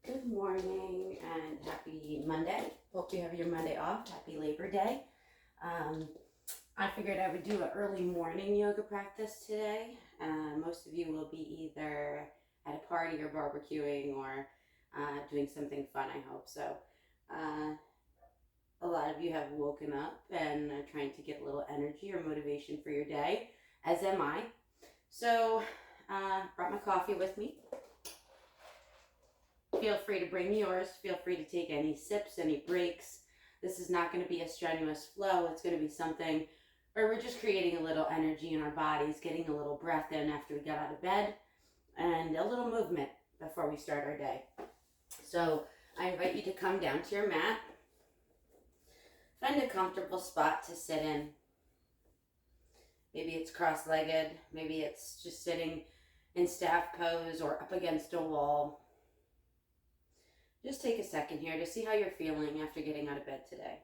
Good morning and happy Monday. Hope you have your Monday off. Happy Labor Day. Um, I figured I would do an early morning yoga practice today. Most of you will be either at a party or barbecuing or doing something fun, I hope. So, a lot of you have woken up and are trying to get a little energy or motivation for your day, as am I. So, brought my coffee with me. Feel free to bring yours. Feel free to take any sips, any breaks. This is not going to be a strenuous flow. It's going to be something where we're just creating a little energy in our bodies, getting a little breath in after we got out of bed, and a little movement before we start our day. So I invite you to come down to your mat. Find a comfortable spot to sit in. Maybe it's cross-legged. Maybe it's just sitting in staff pose or up against a wall. Just take a second here to see how you're feeling after getting out of bed today.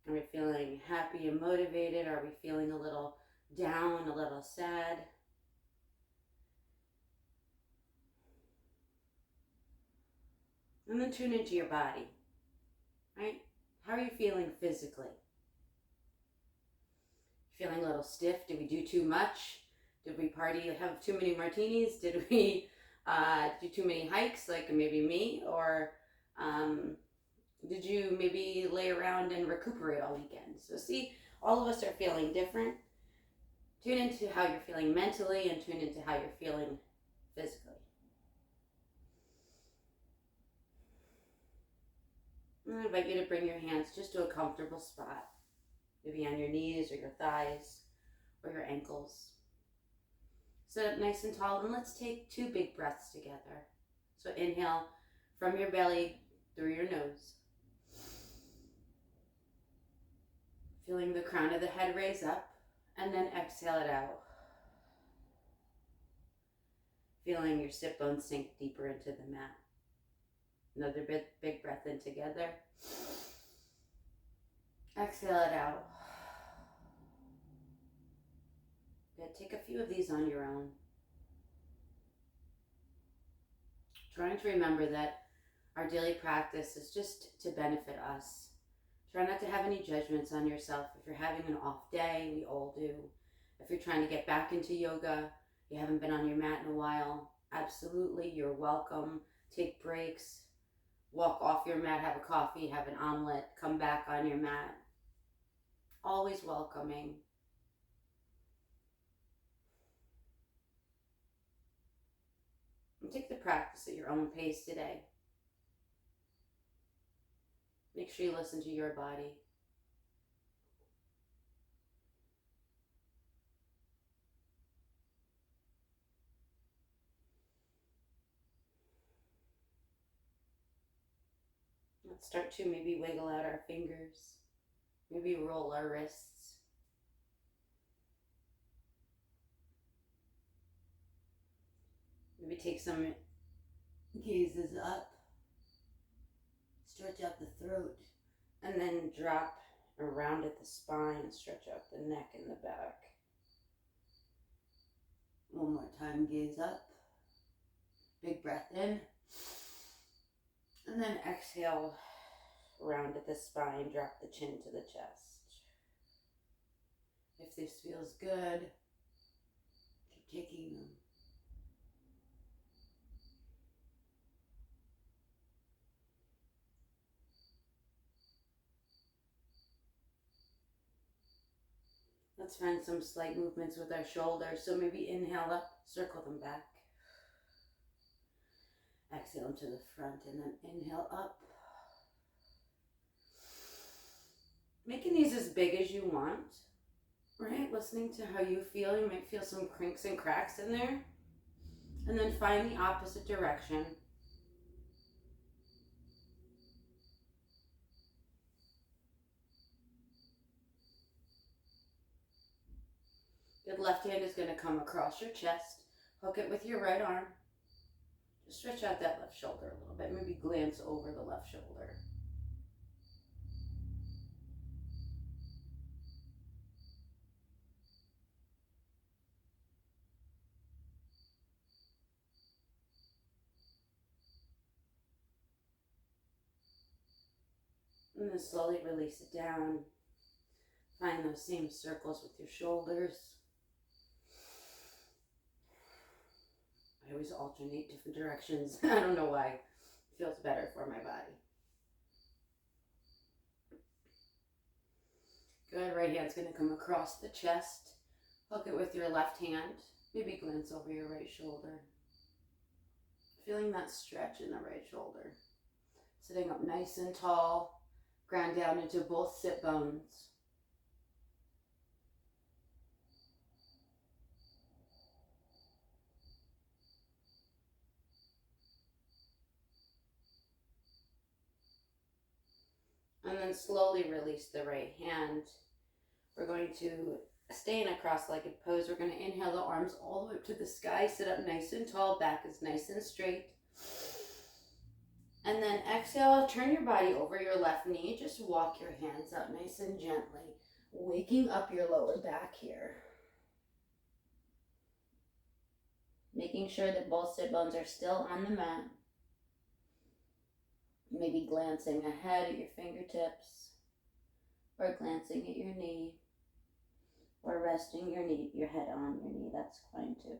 Are we feeling happy and motivated? Are we feeling a little down, a little sad? And then tune into your body, right? How are you feeling physically? Feeling a little stiff? Did we do too much? Did we party, have too many martinis? Did we do too many hikes, like maybe me? Or did you maybe lay around and recuperate all weekend? So see, all of us are feeling different. Tune into how you're feeling mentally and tune into how you're feeling physically. I invite you to bring your hands just to a comfortable spot, maybe on your knees or your thighs or your ankles. Sit up nice and tall, and let's take 2 big breaths together. So inhale from your belly through your nose. Feeling the crown of the head raise up, and then exhale it out. Feeling your sit bones sink deeper into the mat. Another big breath in together. Exhale it out. Good. Take a few of these on your own. Trying to remember that our daily practice is just to benefit us. Try not to have any judgments on yourself. If you're having an off day, we all do. If you're trying to get back into yoga, you haven't been on your mat in a while, absolutely, you're welcome. Take breaks. Walk off your mat, have a coffee, have an omelet, come back on your mat. Always welcoming. And take the practice at your own pace today. Make sure you listen to your body. Let's start to maybe wiggle out our fingers. Maybe roll our wrists. Maybe take some gazes up. Stretch out the throat. And then drop around at the spine. Stretch out the neck and the back. One more time, gaze up. Big breath in. And then exhale, round at the spine, drop the chin to the chest. If this feels good, keep taking them. Let's find some slight movements with our shoulders. So maybe inhale up, circle them back. Exhale them to the front and then inhale up. Making these as big as you want, right? Listening to how you feel. You might feel some crinks and cracks in there. And then find the opposite direction. Good, left hand is going to come across your chest. Hook it with your right arm. Just stretch out that left shoulder a little bit. Maybe glance over the left shoulder. And then slowly release it down. Find those same circles with your shoulders. I always alternate different directions. I don't know why. It feels better for my body. Good. Right hand's going to come across the chest. Hook it with your left hand. Maybe glance over your right shoulder. Feeling that stretch in the right shoulder. Sitting up nice and tall. Ground down into both sit bones. And then slowly release the right hand. We're going to stay in a cross-legged pose. We're going to inhale the arms all the way up to the sky. Sit up nice and tall. Back is nice and straight. And then exhale, turn your body over your left knee. Just walk your hands out nice and gently. Waking up your lower back here. Making sure that both sit bones are still on the mat. Maybe glancing ahead at your fingertips, or glancing at your knee, or resting your head on your knee. That's fine too.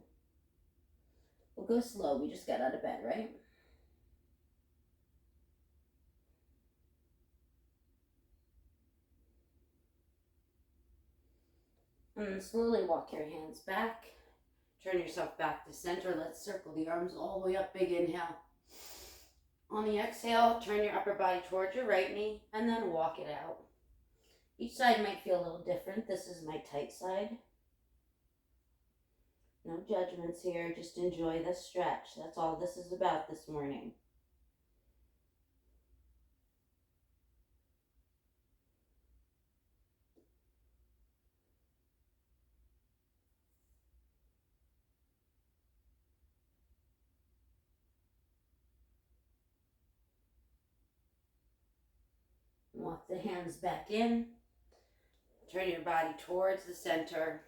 We'll go slow. We just got out of bed, right? And then slowly walk your hands back. Turn yourself back to center. Let's circle the arms all the way up. Big inhale. On the exhale, turn your upper body towards your right knee and then walk it out. Each side might feel a little different. This is my tight side. No judgments here. Just enjoy the stretch. That's all this is about this morning. Walk the hands back in. Turn your body towards the center.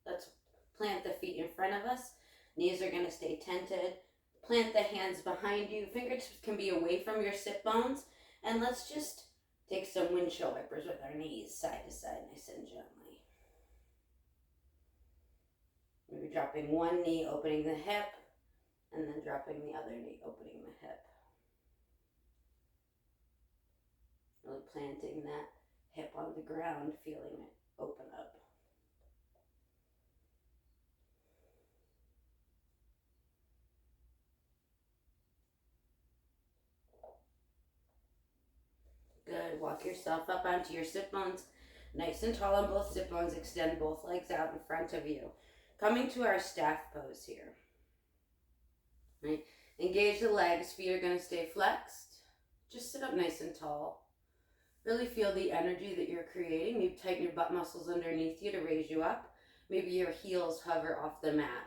Let's plant the feet in front of us. Knees are going to stay tented. Plant the hands behind you. Fingertips can be away from your sit bones. And let's just take some windshield wipers with our knees side to side, nice and gently. Maybe dropping one knee, opening the hip, and then dropping the other knee, opening the hip. Really planting that hip on the ground, feeling it open up. Good. Walk yourself up onto your sit bones. Nice and tall on both sit bones. Extend both legs out in front of you. Coming to our staff pose here. Right. Engage the legs. Feet are going to stay flexed. Just sit up nice and tall. Really feel the energy that you're creating. Maybe tighten your butt muscles underneath you to raise you up. Maybe your heels hover off the mat.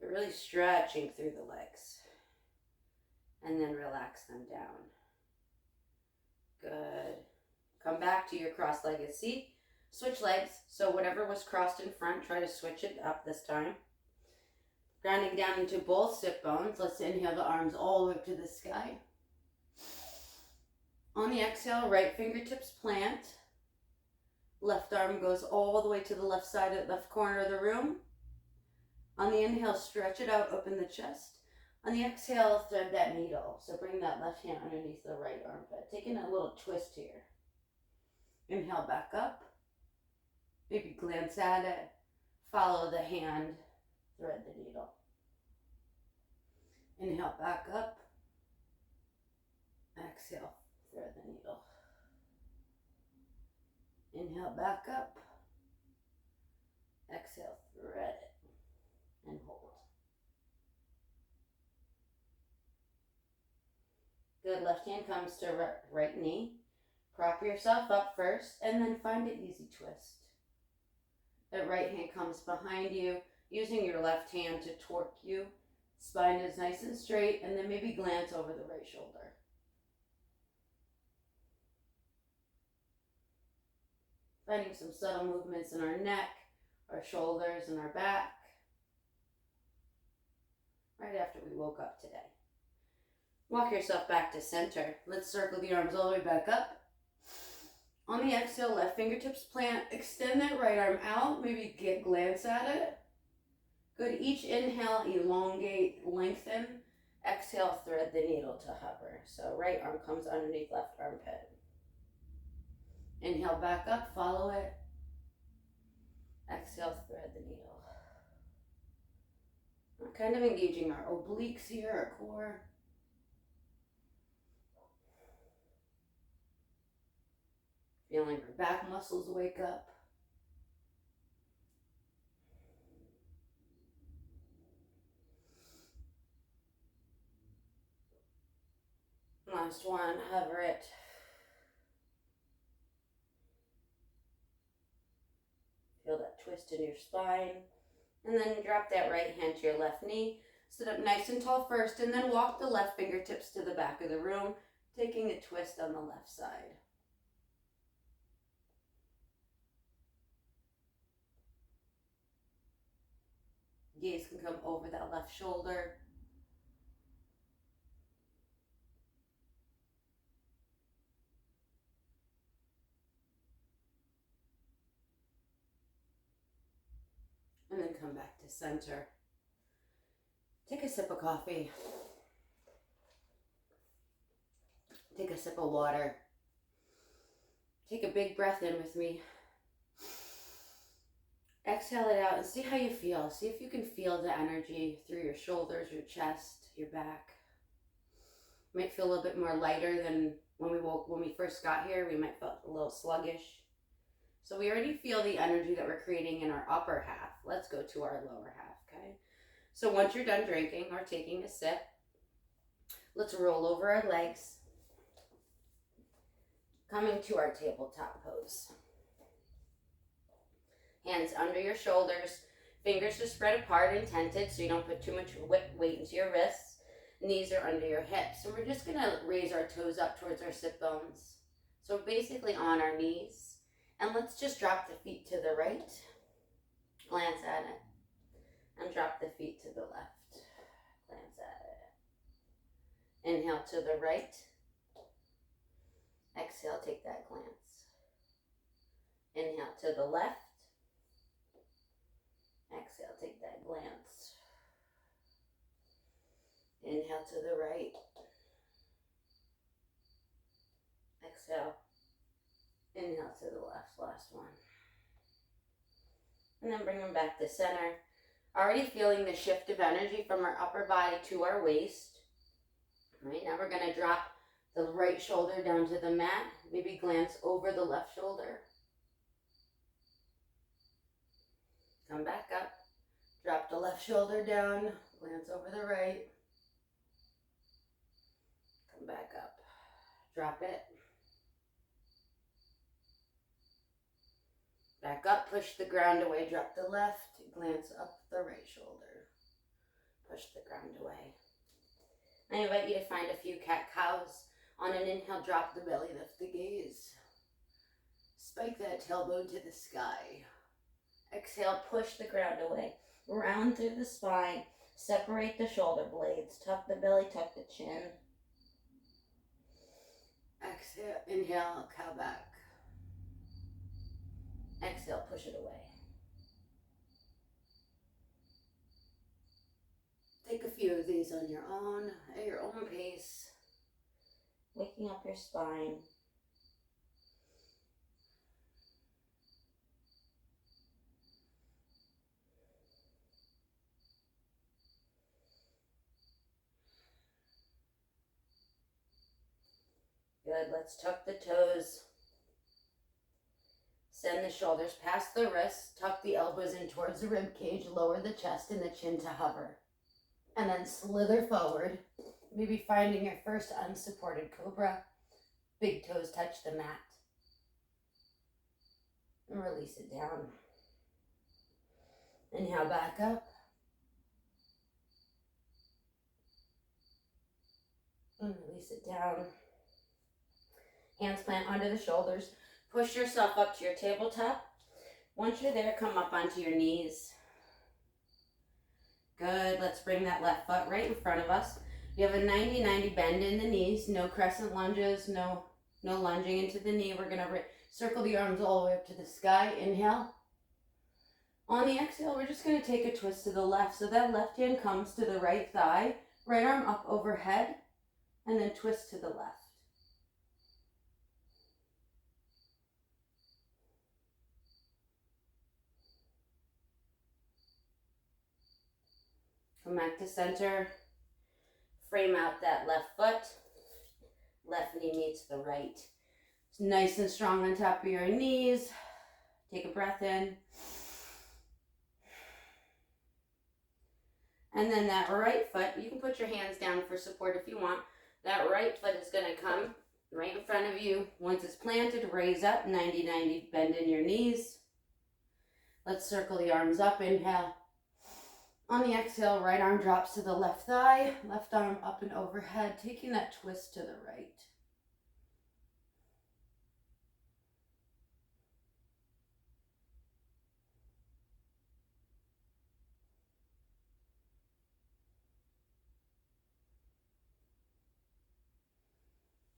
You're really stretching through the legs. And then relax them down. Good. Come back to your cross-legged seat. Switch legs. So whatever was crossed in front, try to switch it up this time. Grounding down into both sit bones. Let's inhale the arms all the way up to the sky. On the exhale, right fingertips plant. Left arm goes all the way to the left side, left corner of the room. On the inhale, stretch it out, open the chest. On the exhale, thread that needle. So bring that left hand underneath the right armpit. Taking a little twist here. Inhale back up. Maybe glance at it. Follow the hand. Thread the needle. Inhale back up. Exhale. Thread the needle. Inhale back up. Exhale, thread it. And hold. Good. Left hand comes to right knee. Prop yourself up first and then find an easy twist. That right hand comes behind you, using your left hand to torque you. Spine is nice and straight, and then maybe glance over the right shoulder. Finding some subtle movements in our neck, our shoulders, and our back. Right after we woke up today. Walk yourself back to center. Let's circle the arms all the way back up. On the exhale, left fingertips plant. Extend that right arm out. Maybe glance at it. Good. Each inhale, elongate, lengthen. Exhale, thread the needle to hover. So right arm comes underneath left armpit. Inhale back up, follow it. Exhale, thread the needle. We're kind of engaging our obliques here, our core. Feeling our back muscles wake up. Last one, hover it. Feel that twist in your spine. And then drop that right hand to your left knee. Sit up nice and tall first, and then walk the left fingertips to the back of the room, taking a twist on the left side. Gaze can come over that left shoulder. And then come back to center. Take a sip of coffee. Take a sip of water. Take a big breath in with me. Exhale it out and see how you feel. See if you can feel the energy through your shoulders, your chest, your back. You might feel a little bit more lighter than when we first got here. We might feel a little sluggish. So we already feel the energy that we're creating in our upper half. Let's go to our lower half, okay? So once you're done drinking or taking a sip, let's roll over our legs, coming to our tabletop pose. Hands under your shoulders, fingers just spread apart and tented so you don't put too much weight into your wrists. Knees are under your hips. And we're just gonna raise our toes up towards our sit bones. So basically on our knees. And let's just drop the feet to the right. Glance at it. And drop the feet to the left. Glance at it. Inhale to the right. Exhale, take that glance. Inhale to the left. Exhale, take that glance. Inhale to the right. Exhale. Inhale to the left, last one. And then bring them back to center. Already feeling the shift of energy from our upper body to our waist. All right, now we're gonna drop the right shoulder down to the mat. Maybe glance over the left shoulder. Come back up. Drop the left shoulder down. Glance over the right. Come back up. Drop it. Back up, push the ground away, drop the left, glance up the right shoulder. Push the ground away. I invite you to find a few cat-cows. On an inhale, drop the belly, lift the gaze. Spike that tailbone to the sky. Exhale, push the ground away. Round through the spine, separate the shoulder blades, tuck the belly, tuck the chin. Exhale, inhale, cow back. Exhale, push it away. Take a few of these on your own, at your own pace. Waking up your spine. Good, let's tuck the toes. Send the shoulders past the wrists, tuck the elbows in towards the rib cage, lower the chest and the chin to hover. And then slither forward, maybe finding your first unsupported cobra. Big toes touch the mat. And release it down. Inhale back up. And release it down. Hands plant under the shoulders. Push yourself up to your tabletop. Once you're there, come up onto your knees. Good, let's bring that left foot right in front of us. You have a 90-90 bend in the knees, no crescent lunges, no lunging into the knee. We're gonna circle the arms all the way up to the sky. Inhale. On the exhale, we're just gonna take a twist to the left. So that left hand comes to the right thigh, right arm up overhead, and then twist to the left. Come back to center. Frame out that left foot. Left knee meets the right. It's nice and strong on top of your knees. Take a breath in. And then that right foot, you can put your hands down for support if you want. That right foot is going to come right in front of you. Once it's planted, raise up, 90-90, bend in your knees. Let's circle the arms up, inhale. On the exhale, right arm drops to the left thigh, left arm up and overhead, taking that twist to the right.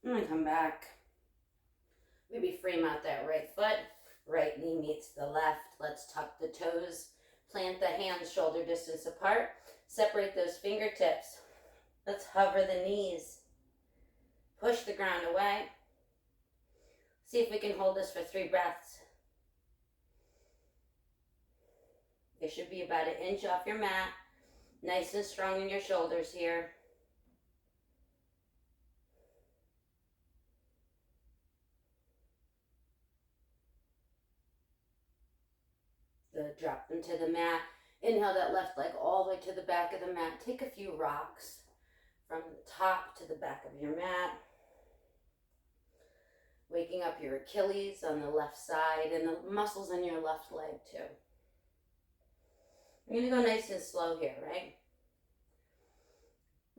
And then come back. Maybe frame out that right foot. Right knee meets the left. Let's tuck the toes. Plant the hands shoulder distance apart. Separate those fingertips. Let's hover the knees. Push the ground away. See if we can hold this for 3 breaths. You should be about 1 inch off your mat. Nice and strong in your shoulders here. Good, drop them to the mat. Inhale that left leg all the way to the back of the mat. Take a few rocks from the top to the back of your mat. Waking up your Achilles on the left side and the muscles in your left leg too. We're going to go nice and slow here, right?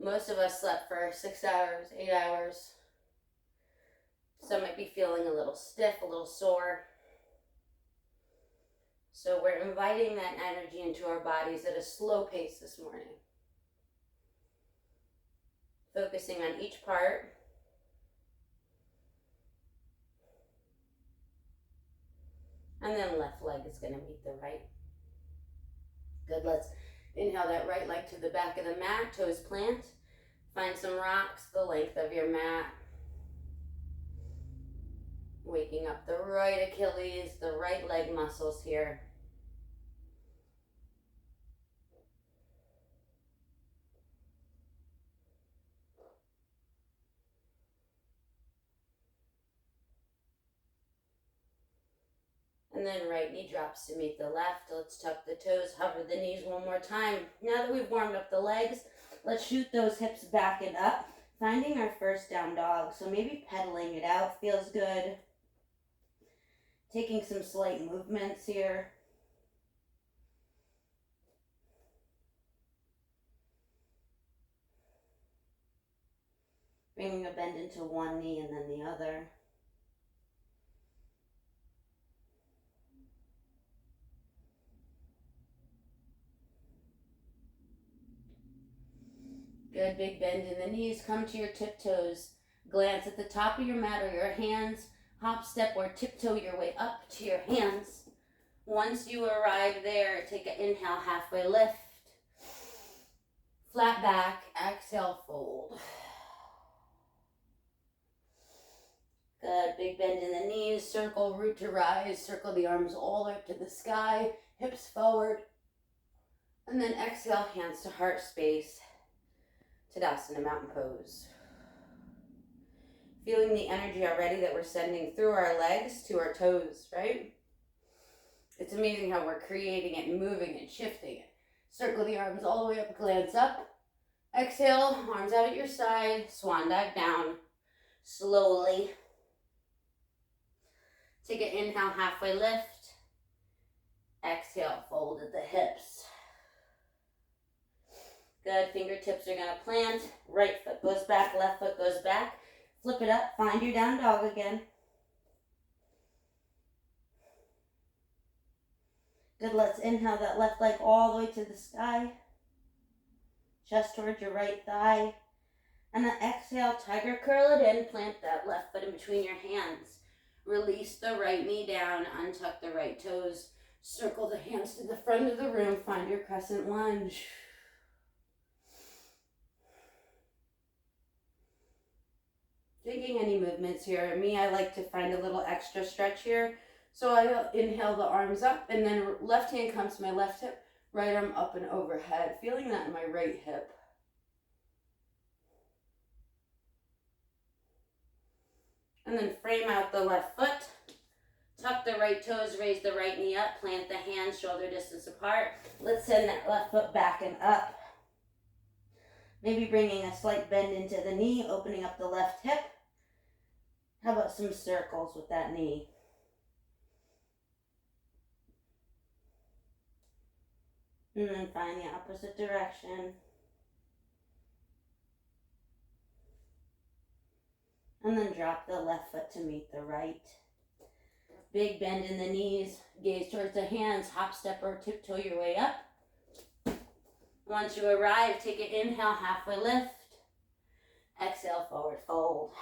Most of us slept for 6 hours, 8 hours. Some might be feeling a little stiff, a little sore. So we're inviting that energy into our bodies at a slow pace this morning. Focusing on each part. And then left leg is going to meet the right. Good, let's inhale that right leg to the back of the mat, toes plant. Find some rocks the length of your mat. Waking up the right Achilles, the right leg muscles here. And then right knee drops to meet the left. Let's tuck the toes, hover the knees one more time. Now that we've warmed up the legs, let's shoot those hips back and up, finding our first down dog. So maybe pedaling it out feels good. Taking some slight movements here. Bringing a bend into one knee and then the other. Good, big bend in the knees. Come to your tiptoes. Glance at the top of your mat or your hands. Hop, step, or tiptoe your way up to your hands. Once you arrive there, take an inhale, halfway lift. Flat back, exhale, fold. Good, big bend in the knees. Circle, root to rise. Circle the arms all the way up to the sky. Hips forward. And then exhale, hands to heart space. Tadasana, mountain pose. Feeling the energy already that we're sending through our legs to our toes, right? It's amazing how we're creating it, moving it, shifting it. Circle the arms all the way up, glance up. Exhale, arms out at your side, swan dive down. Slowly. Take an inhale, halfway lift. Exhale, fold at the hips. Good, fingertips are gonna plant. Right foot goes back, left foot goes back. Flip it up, find your down dog again. Good, let's inhale that left leg all the way to the sky. Chest towards your right thigh. And then exhale, tiger curl it in, plant that left foot in between your hands. Release the right knee down, untuck the right toes, circle the hands to the front of the room, find your crescent lunge. Taking any movements here. Me, I like to find a little extra stretch here. So I inhale the arms up, and then left hand comes to my left hip, right arm up and overhead, feeling that in my right hip. And then frame out the left foot. Tuck the right toes, raise the right knee up, plant the hands shoulder distance apart. Let's send that left foot back and up. Maybe bringing a slight bend into the knee, opening up the left hip. How about some circles with that knee? And then find the opposite direction. And then drop the left foot to meet the right. Big bend in the knees, gaze towards the hands, hop, step, or tiptoe your way up. Once you arrive, take an inhale, halfway lift. Exhale, forward fold.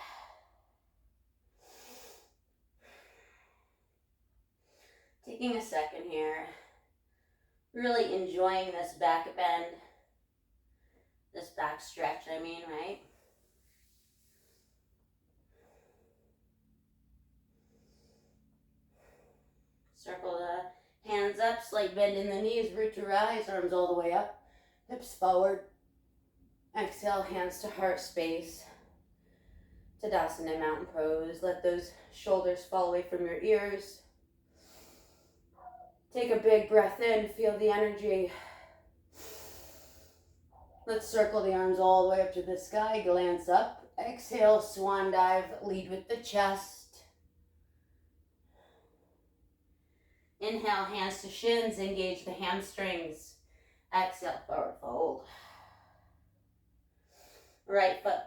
Taking a second here, really enjoying this back bend, this back stretch, right? Circle the hands up, slight bend in the knees, root to rise, arms all the way up, hips forward. Exhale, hands to heart space. Tadasana, mountain pose. Let those shoulders fall away from your ears. Take a big breath in, feel the energy. Let's circle the arms all the way up to the sky, glance up. Exhale, swan dive, lead with the chest. Inhale, hands to shins, engage the hamstrings. Exhale, forward fold. Right foot,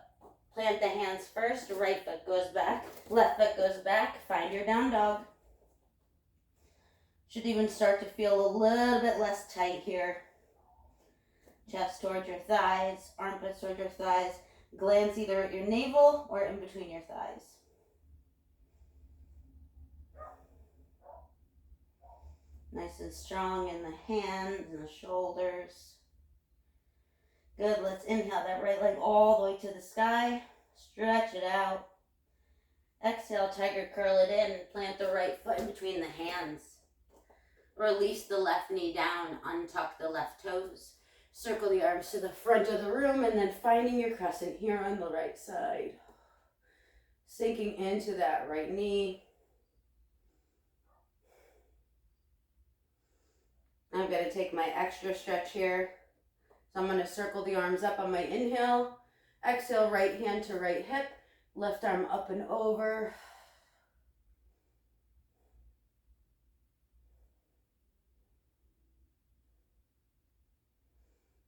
plant the hands first, right foot goes back, left foot goes back, find your down dog. Should even start to feel a little bit less tight here. Chest towards your thighs, armpits towards your thighs, glance either at your navel or in between your thighs. Nice and strong in the hands and the shoulders. Good, let's inhale that right leg all the way to the sky. Stretch it out. Exhale, tiger curl it in. Plant the right foot in between the hands. Release the left knee down. Untuck the left toes. Circle the arms to the front of the room, and then finding your crescent here on the right side. Sinking into that right knee. I'm going to take my extra stretch here. So I'm going to circle the arms up on my inhale. Exhale, right hand to right hip. Left arm up and over.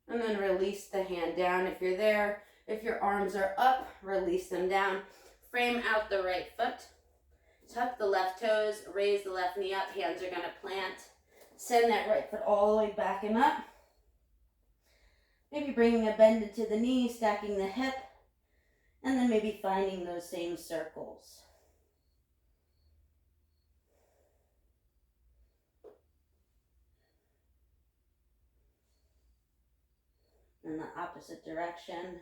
And then release the hand down if you're there. If your arms are up, release them down. Frame out the right foot. Tuck the left toes. Raise the left knee up. Hands are going to plant. Send that right foot all the way back and up. Maybe bringing a bend into the knee, stacking the hip, and then maybe finding those same circles. In the opposite direction.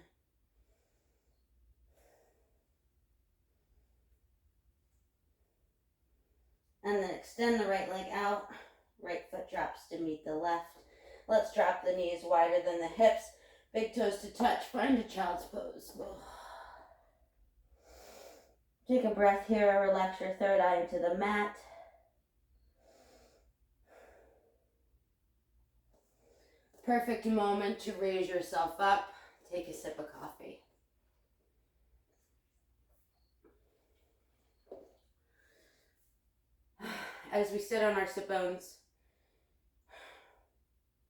And then extend the right leg out. Right foot drops to meet the left. Let's drop the knees wider than the hips. Big toes to touch. Find a child's pose. Take a breath here. Relax your third eye into the mat. Perfect moment to raise yourself up. Take a sip of coffee. As we sit on our sit bones,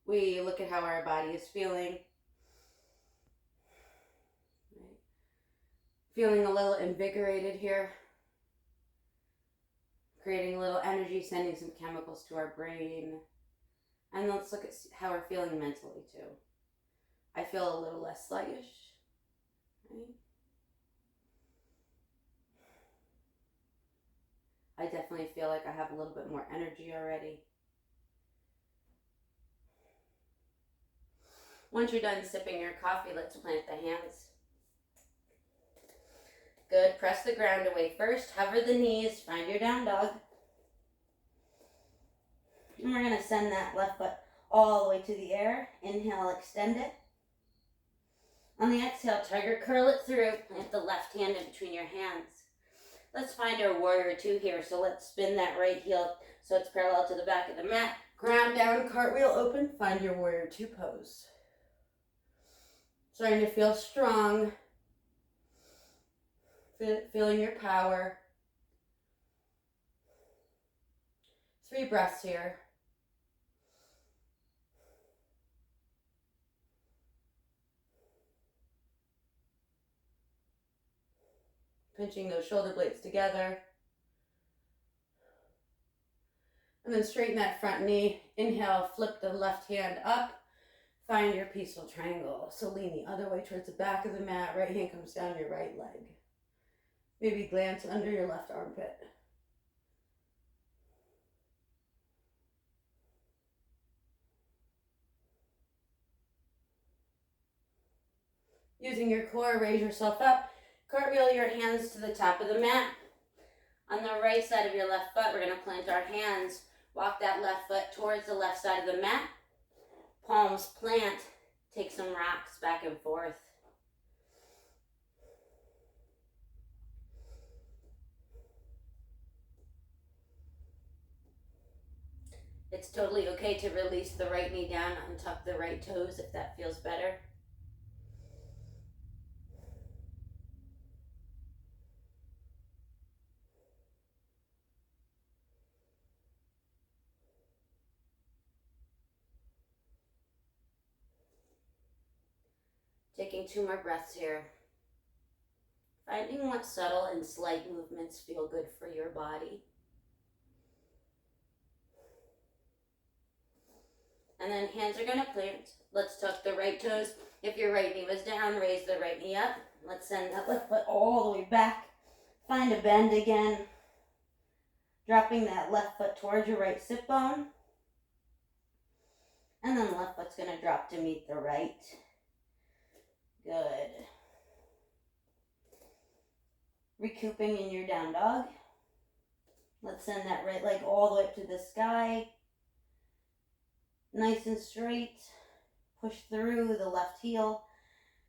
we look at how our body is feeling. Feeling a little invigorated here. Creating a little energy, sending some chemicals to our brain. And let's look at how we're feeling mentally too. I feel a little less sluggish. Okay. I definitely feel like I have a little bit more energy already. Once you're done sipping your coffee, let's plant the hands. Good. Press the ground away first. Hover the knees. Find your down dog. And we're going to send that left foot all the way to the air. Inhale, extend it. On the exhale, tiger curl it through. Plant the left hand in between your hands. Let's find our warrior two here. So let's spin that right heel so it's parallel to the back of the mat. Ground down, cartwheel open. Find your warrior two pose. Starting to feel strong. Feeling your power. 3 breaths here. Pinching those shoulder blades together. And then straighten that front knee. Inhale, flip the left hand up. Find your peaceful triangle. So lean the other way towards the back of the mat. Right hand comes down your right leg. Maybe glance under your left armpit. Using your core, raise yourself up. Cartwheel your hands to the top of the mat. On the right side of your left foot, we're going to plant our hands. Walk that left foot towards the left side of the mat. Palms plant. Take some rocks back and forth. It's totally okay to release the right knee down, untuck the right toes if that feels better. Taking 2 more breaths here. Finding what subtle and slight movements feel good for your body. And then hands are going to plant. Let's tuck the right toes. If your right knee was down, raise the right knee up. Let's send that left foot all the way back. Find a bend again. Dropping that left foot towards your right sit bone. And then the left foot's going to drop to meet the right. Good. Recouping in your down dog. Let's send that right leg all the way up to the sky. Nice and straight. Push through the left heel.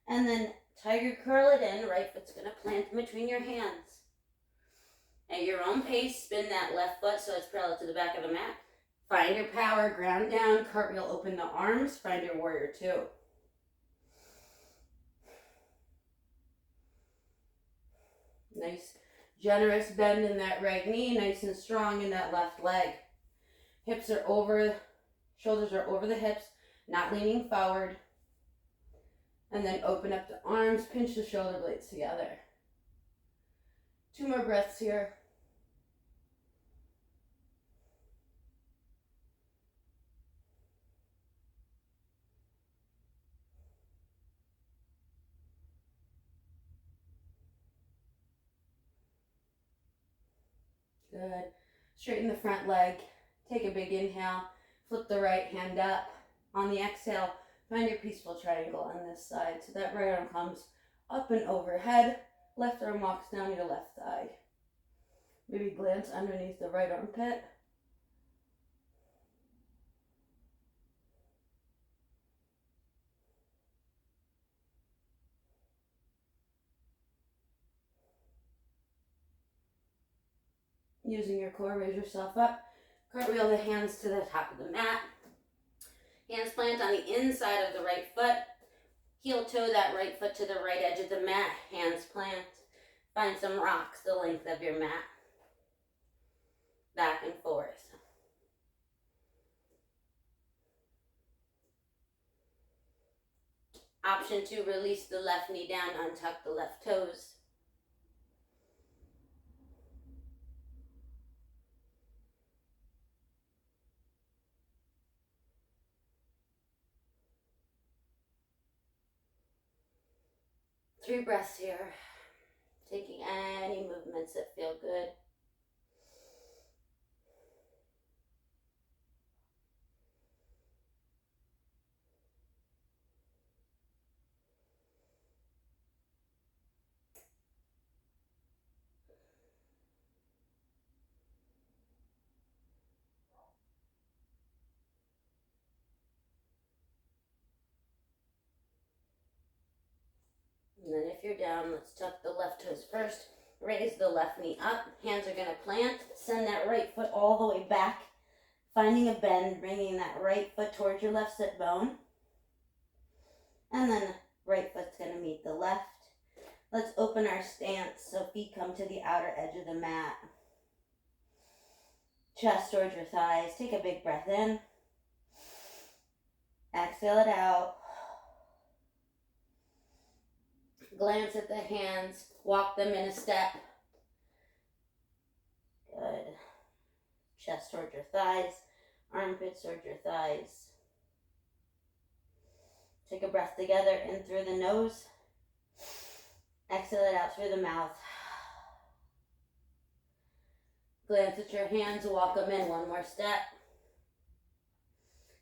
And then tiger curl it in. Right foot's going to plant in between your hands. At your own pace, spin that left foot so it's parallel to the back of the mat. Find your power. Ground down. Cartwheel open the arms. Find your warrior two. Nice generous bend in that right knee. Nice and strong in that left leg. Hips are over. Shoulders are over the hips, not leaning forward. And then open up the arms, pinch the shoulder blades together. 2 more breaths here. Good. Straighten the front leg. Take a big inhale. Flip the right hand up. On the exhale, find your peaceful triangle on this side. So that right arm comes up and overhead. Left arm walks down your left thigh. Maybe glance underneath the right armpit. Using your core, raise yourself up. Cartwheel the hands to the top of the mat. Hands plant on the inside of the right foot. Heel toe that right foot to the right edge of the mat. Hands plant. Find some rocks the length of your mat. Back and forth. Option 2, release the left knee down, untuck the left toes. 3 breaths here. Taking any movements that feel good. And then if you're down, let's tuck the left toes first. Raise the left knee up. Hands are going to plant. Send that right foot all the way back. Finding a bend, bringing that right foot towards your left sit bone. And then right foot's going to meet the left. Let's open our stance so feet come to the outer edge of the mat. Chest towards your thighs. Take a big breath in. Exhale it out. Glance at the hands. Walk them in a step. Good. Chest towards your thighs. Armpits towards your thighs. Take a breath together in through the nose. Exhale it out through the mouth. Glance at your hands. Walk them in one more step.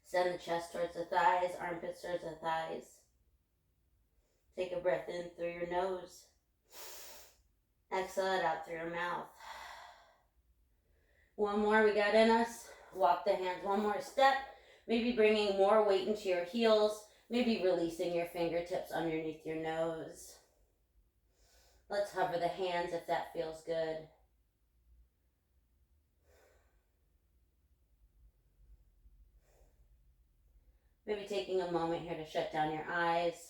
Send the chest towards the thighs. Armpits towards the thighs. Take a breath in through your nose. Exhale it out through your mouth. One more we got in us. Walk the hands one more step. Maybe bringing more weight into your heels. Maybe releasing your fingertips underneath your nose. Let's hover the hands if that feels good. Maybe taking a moment here to shut down your eyes.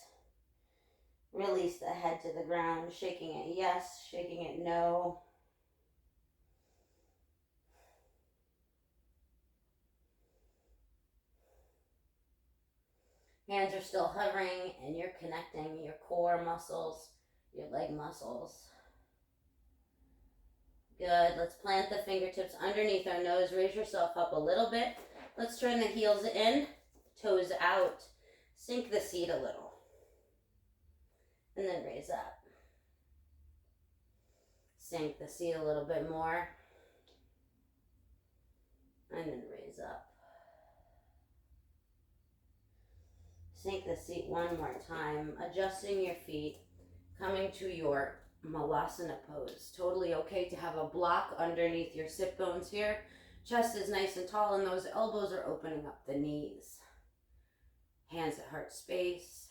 Release the head to the ground, shaking it yes, shaking it no. Hands are still hovering and you're connecting your core muscles, your leg muscles. Good. Let's plant the fingertips underneath our nose. Raise yourself up a little bit. Let's turn the heels in, toes out. Sink the seat a little. And then raise up. Sink the seat a little bit more. And then raise up. Sink the seat one more time. Adjusting your feet. Coming to your Malasana pose. Totally okay to have a block underneath your sit bones here. Chest is nice and tall and those elbows are opening up the knees. Hands at heart space.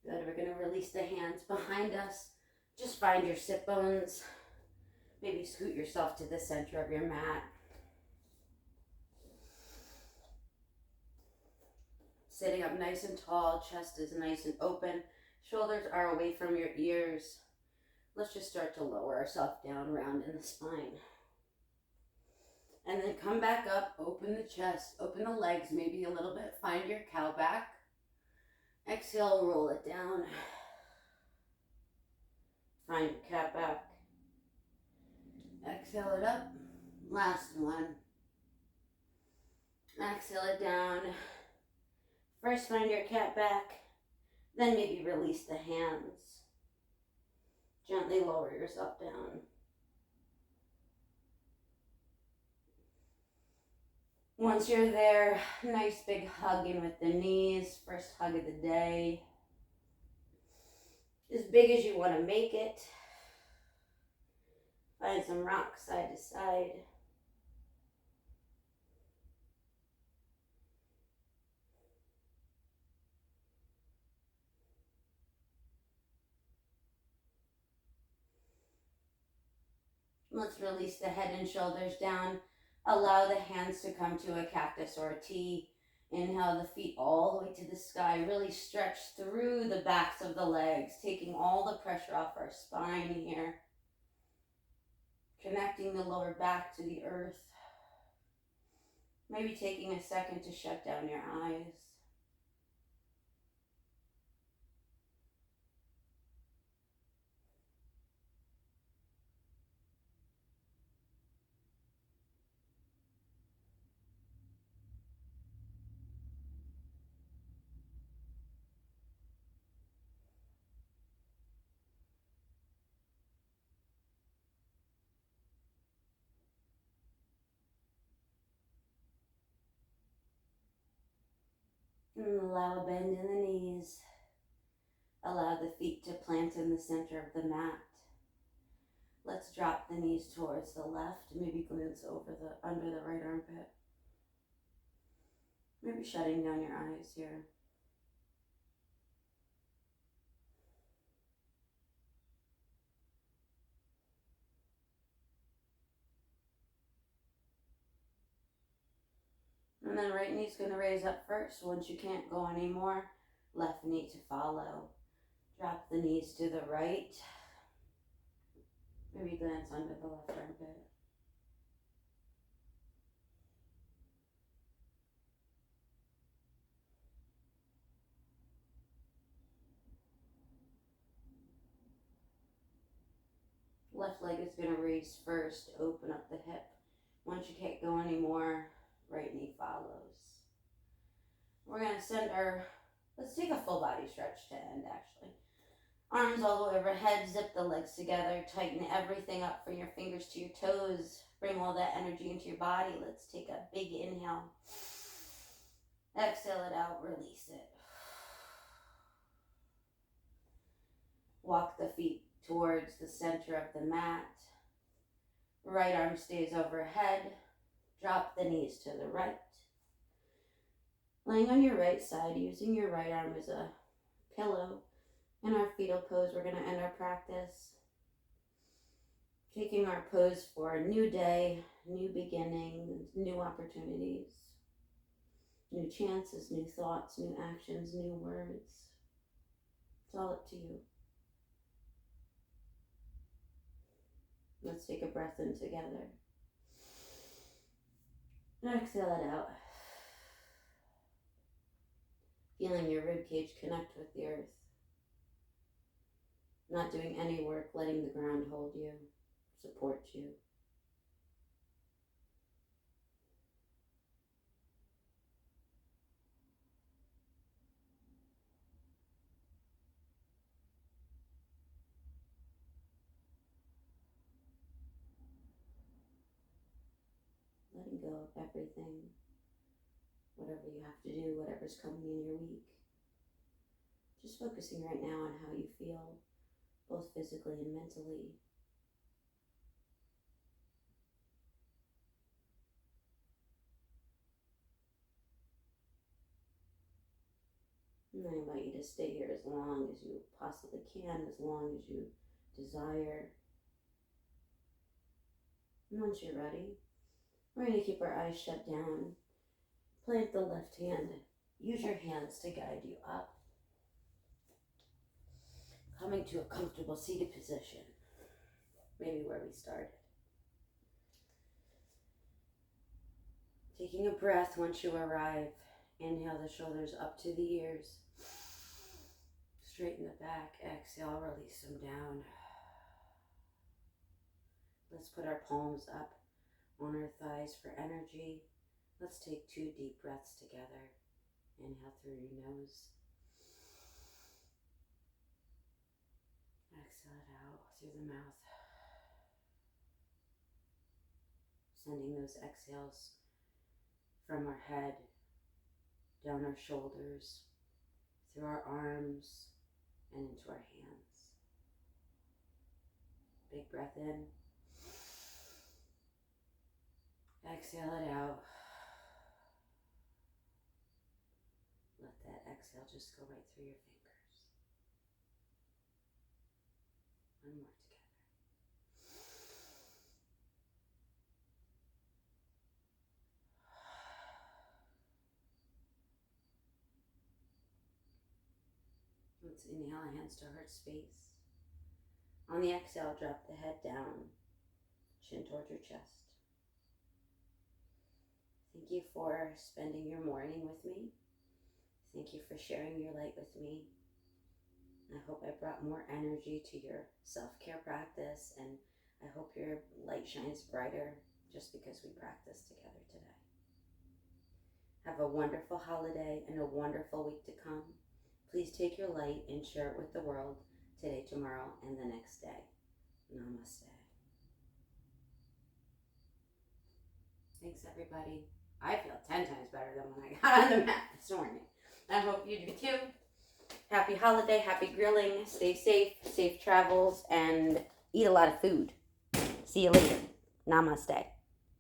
Good, we're going to release the hands behind us. Just find your sit bones. Maybe scoot yourself to the center of your mat. Sitting up nice and tall, chest is nice and open. Shoulders are away from your ears. Let's just start to lower ourselves down, round in the spine. And then come back up, open the chest, open the legs maybe a little bit. Find your cow back. Exhale, roll it down. Find your cat back. Exhale it up. Last one. Exhale it down. First find your cat back. Then maybe release the hands. Gently lower yourself down. Once you're there, nice big hug in with the knees. First hug of the day. As big as you want to make it. Find some rock side to side. Let's release the head and shoulders down. Allow the hands to come to a cactus or a T. Inhale the feet all the way to the sky. Really stretch through the backs of the legs, taking all the pressure off our spine here. Connecting the lower back to the earth. Maybe taking a second to shut down your eyes. And allow a bend in the knees. Allow the feet to plant in the center of the mat. Let's drop the knees towards the left. Maybe glance under the right armpit. Maybe shutting down your eyes here. And then right knee's going to raise up first. Once you can't go anymore, left knee to follow. Drop the knees to the right. Maybe glance under the left armpit. Left leg is going to raise first. Open up the hip. Once you can't go anymore, right knee follows. We're going to let's take a full body stretch to end actually. Arms all the way overhead, zip the legs together, tighten everything up from your fingers to your toes. Bring all that energy into your body. Let's take a big inhale. Exhale it out, release it. Walk the feet towards the center of the mat. Right arm stays overhead. Drop the knees to the right. Laying on your right side, using your right arm as a pillow. In our fetal pose, we're going to end our practice. Taking our pose for a new day, new beginnings, new opportunities, new chances, new thoughts, new actions, new words. It's all up to you. Let's take a breath in together. And exhale it out. Feeling your ribcage connect with the earth. Not doing any work, letting the ground hold you, support you. Letting go of everything, whatever you have to do, whatever's coming in your week. Just focusing right now on how you feel, both physically and mentally. And I invite you to stay here as long as you possibly can, as long as you desire. And once you're ready, we're going to keep our eyes shut down. Plant the left hand. Use your hands to guide you up. Coming to a comfortable seated position. Maybe where we started. Taking a breath once you arrive. Inhale the shoulders up to the ears. Straighten the back. Exhale, release them down. Let's put our palms up on our thighs for energy. Let's take 2 deep breaths together. Inhale through your nose. Exhale it out through the mouth. Sending those exhales from our head, down our shoulders, through our arms, and into our hands. Big breath in. Exhale it out. Let that exhale just go right through your fingers. One more together. Let's inhale, hands to heart space. On the exhale, drop the head down, chin towards your chest. Thank you for spending your morning with me. Thank you for sharing your light with me. I hope I brought more energy to your self-care practice, and I hope your light shines brighter just because we practiced together today. Have a wonderful holiday and a wonderful week to come. Please take your light and share it with the world today, tomorrow, and the next day. Namaste. Thanks, everybody. I feel 10 times better than when I got on the mat this morning. I hope you do too. Happy holiday, happy grilling, stay safe, safe travels, and eat a lot of food. See you later. Namaste.